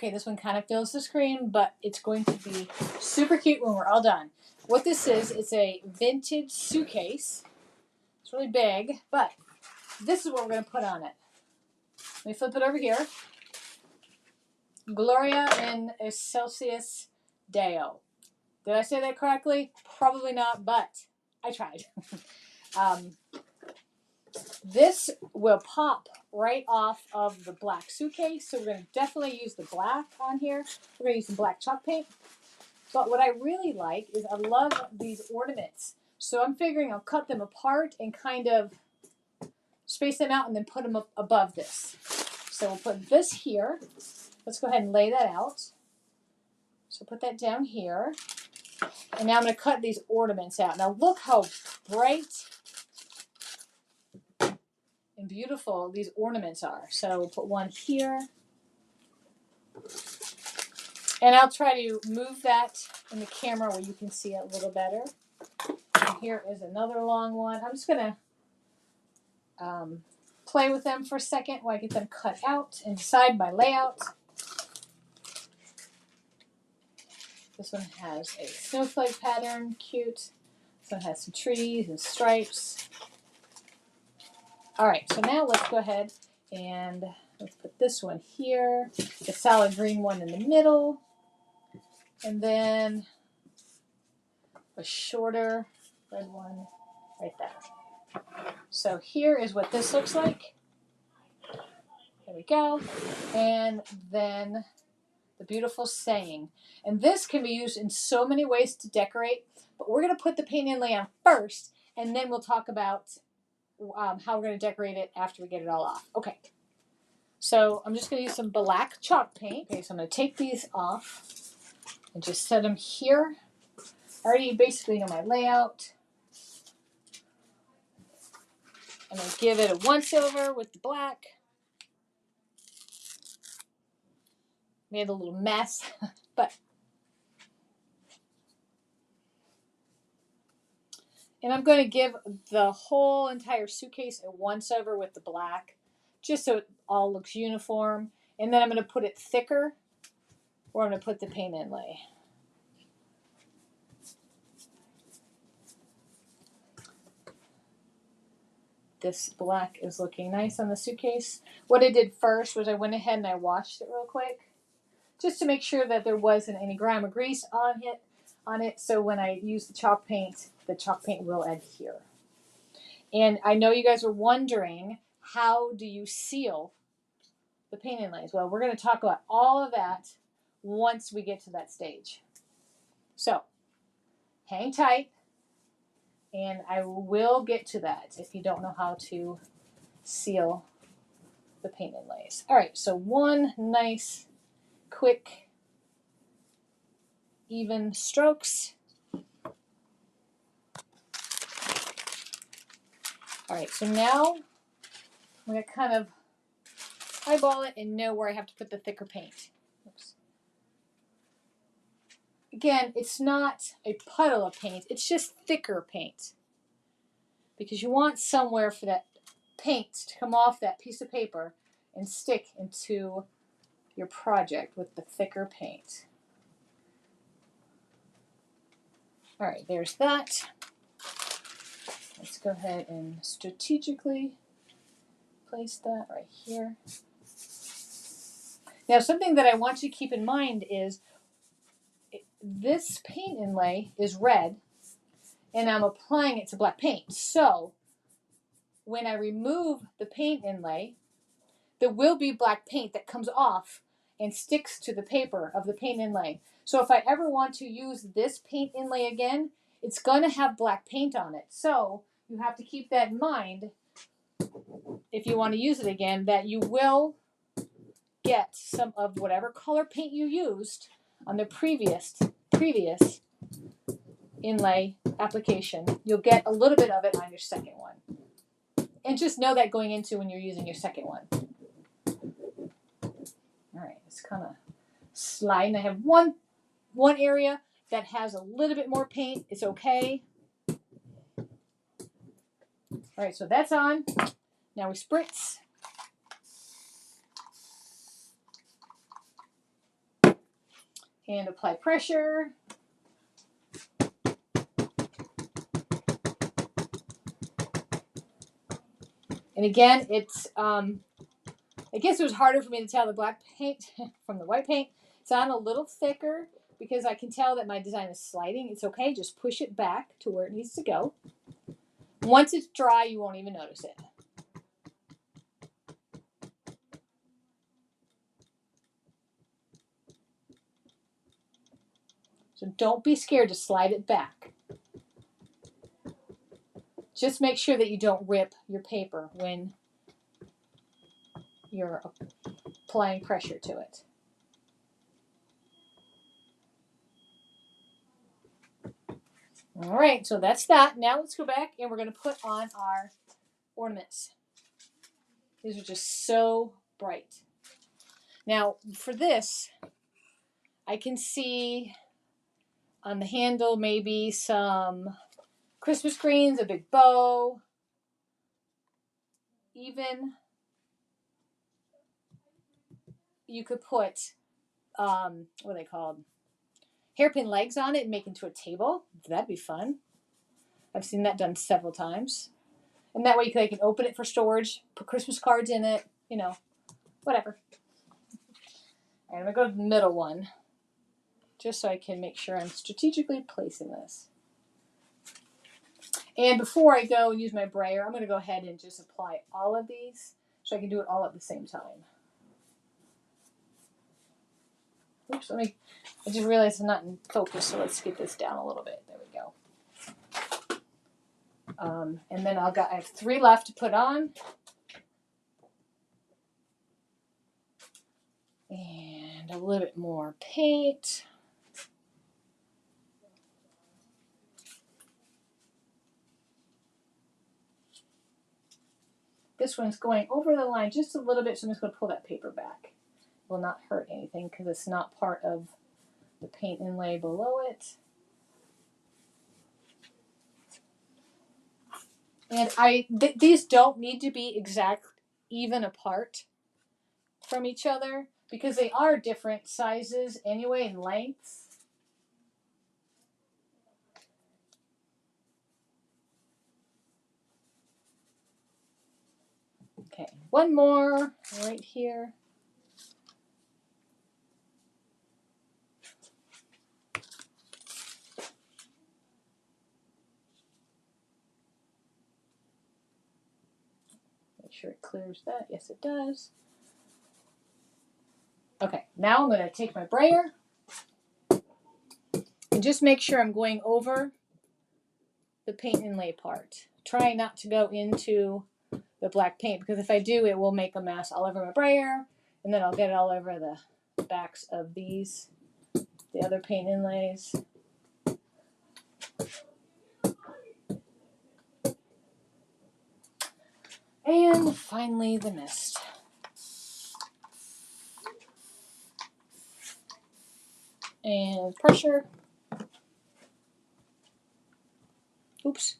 Okay, this one kind of fills the screen, but it's going to be super cute when we're all done. What this is, it's a vintage suitcase. It's really big, but this is what we're going to put on it. Let me flip it over here. Gloria in Excelsis Deo. Did I say that correctly? Probably not, but I tried. This will pop right off of the black suitcase, so we're going to definitely use the black on here. We're going to use some black chalk paint. But what I really like is I love these ornaments. So I'm figuring I'll cut them apart and kind of space them out and then put them up above this. So we'll put this here. Let's go ahead and lay that out. So put that down here. And now I'm going to cut these ornaments out. Now look how bright and beautiful these ornaments are. So we'll put one here. And I'll try to move that in the camera where you can see it a little better. And here is another long one. I'm just going to play with them for a second while I get them cut out and decide my layout. This one has a snowflake pattern, cute. This one has some trees and stripes. All right, so now let's go ahead and let's put this one here, the solid green one in the middle, and then a shorter red one right there. So here is what this looks like. There we go. And then the beautiful saying. And this can be used in so many ways to decorate, but we're going to put the paint inlay on first, and then we'll talk about how we're going to decorate it after we get it all off. Okay, so I'm just going to use some black chalk paint. Okay, so I'm going to take these off and just set them here. I already basically know my layout. I'm going to give it a once over with the black. Made a little mess, but and I'm going to give the whole entire suitcase a once over with the black, just so it all looks uniform. And then I'm going to put it thicker, or I'm going to put the paint inlay. This black is looking nice on the suitcase. What I did first was I went ahead and I washed it real quick, just to make sure that there wasn't any grime or grease on it. So when I use the chalk paint will adhere. And I know you guys are wondering, how do you seal the paint inlays? Well, we're going to talk about all of that once we get to that stage. So hang tight, and I will get to that if you don't know how to seal the paint inlays. All right, so one nice, quick, even strokes. All right, so now I'm going to kind of eyeball it and know where I have to put the thicker paint. Oops. Again, it's not a puddle of paint, it's just thicker paint. Because you want somewhere for that paint to come off that piece of paper and stick into your project with the thicker paint. All right, there's that. Let's go ahead and strategically place that right here. Now, something that I want you to keep in mind is this paint inlay is red, and I'm applying it to black paint. So when I remove the paint inlay, there will be black paint that comes off and sticks to the paper of the paint inlay. So if I ever want to use this paint inlay again, it's going to have black paint on it. So you have to keep that in mind if you want to use it again, that you will get some of whatever color paint you used on the previous inlay application. You'll get a little bit of it on your second one. And just know that going into when you're using your second one. All right, it's kind of sliding. I have one area that has a little bit more paint. It's okay. All right, so that's on. Now we spritz. and apply pressure. And again, it's I guess it was harder for me to tell the black paint from the white paint. It's on a little thicker because I can tell that my design is sliding. It's okay, just push it back to where it needs to go. Once it's dry, you won't even notice it. So don't be scared to slide it back. Just make sure that you don't rip your paper when you're applying pressure to it. All right, so that's that. Now let's go back and we're going to put on our ornaments. These are just so bright. Now for this, I can see on the handle maybe some Christmas greens, a big bow, even you could put, what are they called? Hairpin legs on it and make into a table. That'd be fun. I've seen that done several times. And that way you can open it for storage, put Christmas cards in it, you know, whatever. And I'm going to go to the middle one, just so I can make sure I'm strategically placing this. And before I go and use my brayer, I'm going to go ahead and just apply all of these so I can do it all at the same time. Oops, I just realized I'm not in focus, so let's get this down a little bit. There we go. And then I have 3 left to put on. And a little bit more paint. This one's going over the line just a little bit, so I'm just going to pull that paper back. It will not hurt anything because it's not part of the paint inlay below it. And these don't need to be even apart from each other because they are different sizes anyway and lengths. Okay, one more right here. Make sure it clears that. Yes, it does. Okay, now I'm going to take my brayer and just make sure I'm going over the paint inlay part. Trying not to go into the black paint because if I do, it will make a mess all over my brayer, and then I'll get it all over the backs of these, the other paint inlays. And finally, the mist. And pressure. Oops.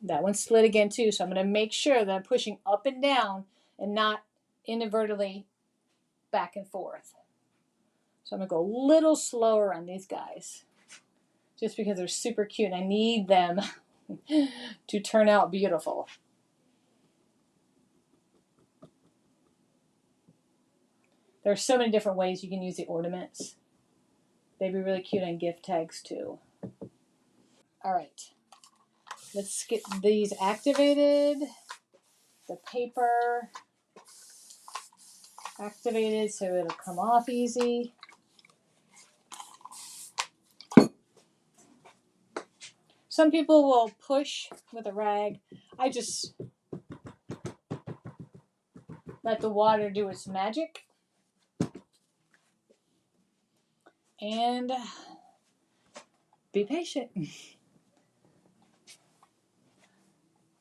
That one slid again too, so I'm going to make sure that I'm pushing up and down and not inadvertently back and forth. So I'm going to go a little slower on these guys just because they're super cute and I need them to turn out beautiful. There are so many different ways you can use the ornaments. They'd be really cute on gift tags too. All right. Let's get these activated. The paper activated so it'll come off easy. Some people will push with a rag. I just let the water do its magic. And be patient.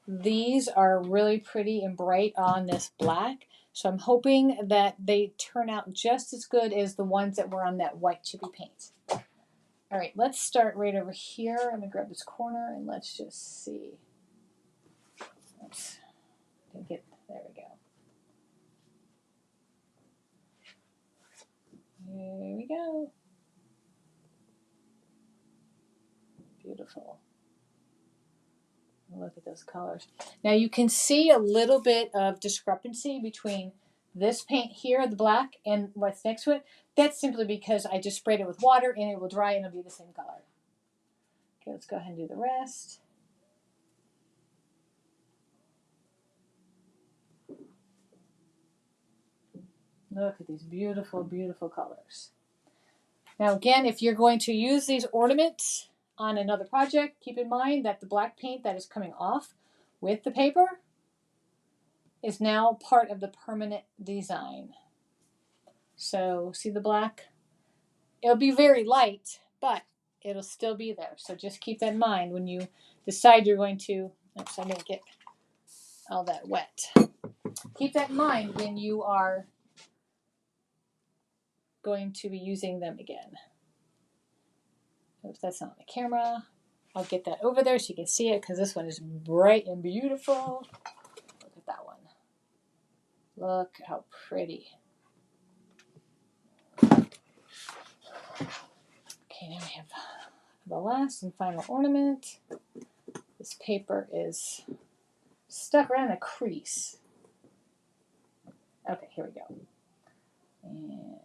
These are really pretty and bright on this black. So I'm hoping that they turn out just as good as the ones that were on that white chippy paint. All right, let's start right over here. I'm gonna grab this corner and let's just see. Oops, didn't get, there we go. There we go. beautiful. Look at those colors. Now you can see a little bit of discrepancy between this paint here, the black, and what's next to it. That's simply because I just sprayed it with water and it will dry and it'll be the same color. Okay, let's go ahead and do the rest. Look at these beautiful, beautiful colors. Now again, if you're going to use these ornaments on another project, keep in mind that the black paint that is coming off with the paper is now part of the permanent design. So see the black? It'll be very light, but it'll still be there. So just keep that in mind when you decide you're going to, oops, I didn't get all that wet. Keep that in mind when you are going to be using them again. Oops, that's not on the camera. I'll get that over there so you can see it because this one is bright and beautiful. Look at that one. Look how pretty. Okay, now we have the last and final ornament. This paper is stuck right in a crease. Okay, here we go. And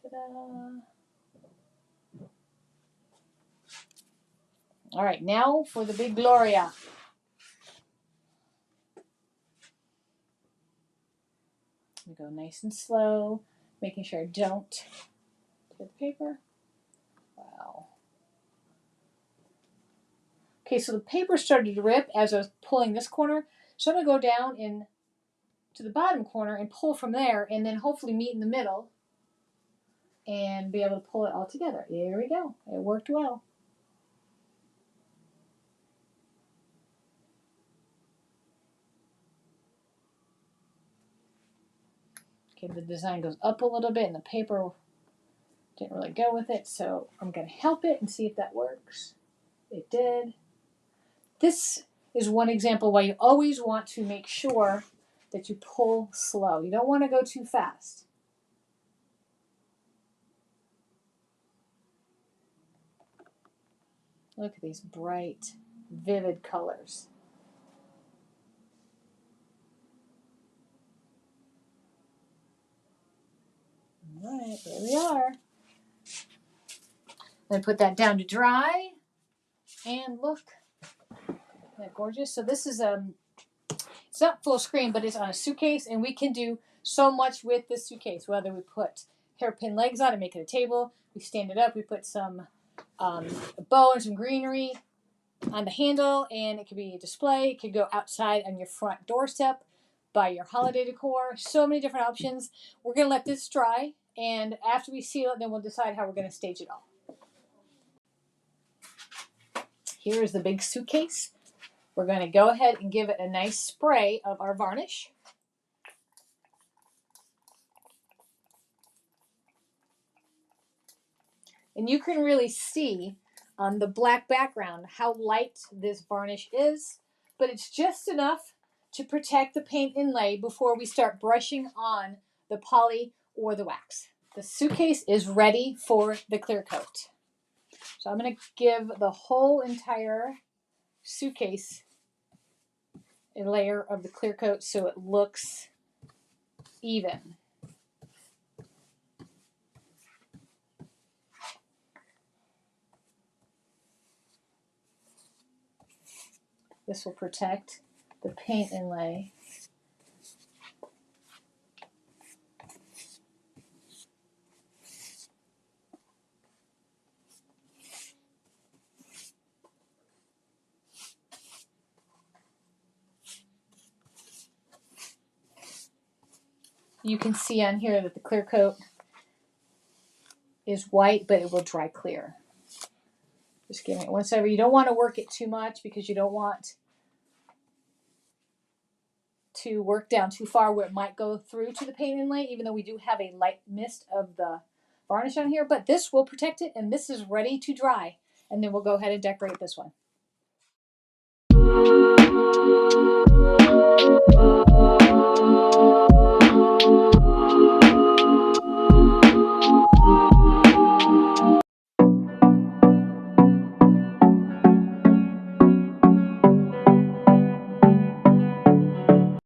ta-da! All right, now for the big Gloria. We go nice and slow, making sure I don't tear the paper. Wow. Okay, so the paper started to rip as I was pulling this corner. So I'm going to go down in to the bottom corner and pull from there and then hopefully meet in the middle and be able to pull it all together. There we go. It worked well. Okay, the design goes up a little bit and the paper didn't really go with it, so I'm going to help it and see if that works. It did. This is one example why you always want to make sure that you pull slow. You don't want to go too fast. Look at these bright, vivid colors. All right, there we are. Then put that down to dry. And look, isn't that gorgeous? So this is it's not full screen, but it's on a suitcase, and we can do so much with this suitcase. Whether we put hairpin legs on and make it a table, we stand it up, we put some a bow and some greenery on the handle, and it could be a display. It could go outside on your front doorstep by your holiday decor. So many different options. We're going to let this dry, and after we seal it, then we'll decide how we're going to stage it all. Here is the big suitcase. We're going to go ahead and give it a nice spray of our varnish. And you can really see on the black background how light this varnish is, but it's just enough to protect the paint inlay before we start brushing on the poly or the wax. The suitcase is ready for the clear coat. So I'm going to give the whole entire suitcase a layer of the clear coat so it looks even. This will protect the paint inlay. You can see on here that the clear coat is white, but it will dry clear. Just giving it once over. You don't want to work it too much because you don't want to work down too far where it might go through to the paint inlay, even though we do have a light mist of the varnish on here. But this will protect it, and this is ready to dry. And then we'll go ahead and decorate this one.